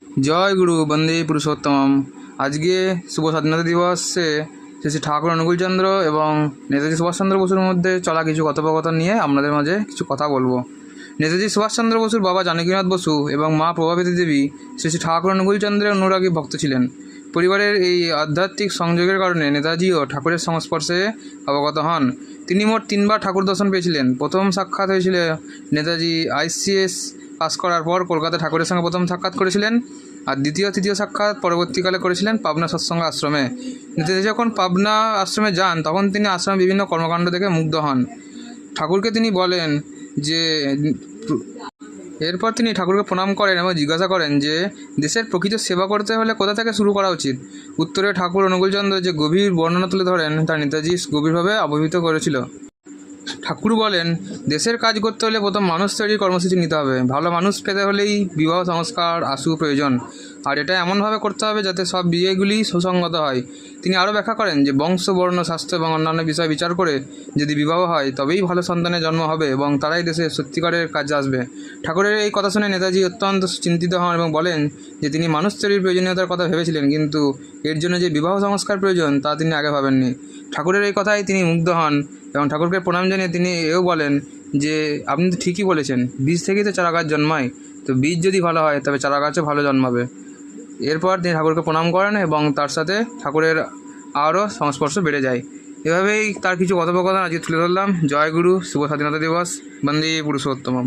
জয় গুরু বন্দে পুরুষোত্তম। আজকে শুভ স্বাধীনতা দিবসে শ্রী ঠাকুর অনুকূলচন্দ্র এবং নেতাজি সুভাষচন্দ্র বসুর মধ্যে চলা কিছু কথোপকথন নিয়ে আপনাদের মাঝে কিছু কথা বলবো। নেতাজি সুভাষচন্দ্র বসুর বাবা জানকীনাথ বসু এবং মা প্রভাবতী দেবী শ্রী ঠাকুর অনুকূলচন্দ্রের অনুরাগী ভক্ত ছিলেন। পরিবারের এই আধ্যাত্মিক সংযোগের কারণে নেতাজিও ঠাকুরের সংস্পর্শে অবগত হন। তিনি মোট 3 বার ঠাকুর দর্শন পেয়েছিলেন। প্রথম সাক্ষাৎ হয়েছিল নেতাজি ICS পাস করার পর কলকাতা ঠাকুরের সঙ্গে প্রথম সাক্ষাৎ করেছিলেন, আর তৃতীয় সাক্ষাৎ পরবর্তীকালে করেছিলেন পাবনা সৎসঙ্গ আশ্রমে। নেতাজি যখন পাবনা আশ্রমে যান তখন তিনি আশ্রমে বিভিন্ন কর্মকাণ্ড দেখে মুগ্ধ হন। ঠাকুরকে তিনি বলেন যে এরপর তিনি ঠাকুরকে প্রণাম করেন এবং জিজ্ঞাসা করেন যে দেশের প্রকৃত সেবা করতে হলে কোথা থেকে শুরু করা উচিত। উত্তরে ঠাকুর অনুকূলচন্দ্র যে গভীর বর্ণনা তুলে ধরেন তা নেতাজি গভীরভাবে আবহিত করেছিল। ঠাকুর বলেন, দেশের কাজ করতে হলে প্রথম মানুষ তৈরির কর্মসূচি নিতে হবে। ভালো মানুষ পেতে হলেই বিবাহ সংস্কার আশু প্রয়োজন, আর এটা এমনভাবে করতে হবে যাতে সব বিয়েগুলি সুসংগত হয়। তিনি আরও ব্যাখ্যা করেন যে বংশ, বর্ণ, স্বাস্থ্য এবং অন্যান্য বিষয় বিচার করে যদি বিবাহ হয় তবেই ভালো সন্তানের জন্ম হবে এবং তারাই দেশের সত্যিকারের কাজে আসবে। ঠাকুরের এই কথা শুনে নেতাজি অত্যন্ত চিন্তিত হন এবং বলেন যে তিনি মানুষ তৈরির প্রয়োজনীয়তার কথা ভেবেছিলেন, কিন্তু এর জন্য যে বিবাহ সংস্কার প্রয়োজন তা তিনি আগে ভাবেননি। ঠাকুরের এই কথায় তিনি মুগ্ধ হন এবং ঠাকুরকে প্রণাম জানিয়ে তিনি এও বলেন যে আপনি তো ঠিকই বলেছেন, বীজ থেকেই তো চারা গাছ জন্মায়, তো বীজ যদি ভালো হয় তবে চারা গাছও ভালো জন্মাবে। এরপর তিনি ঠাকুরকে প্রণাম করেন এবং তার সাথে ঠাকুরের আরও সংস্পর্শ বেড়ে যায়। এভাবেই তার কিছু কথোপকথন আজকে তুলে ধরলাম। জয় গুরু, শুভ স্বাধীনতা দিবস, বন্দে পুরুষোত্তমম।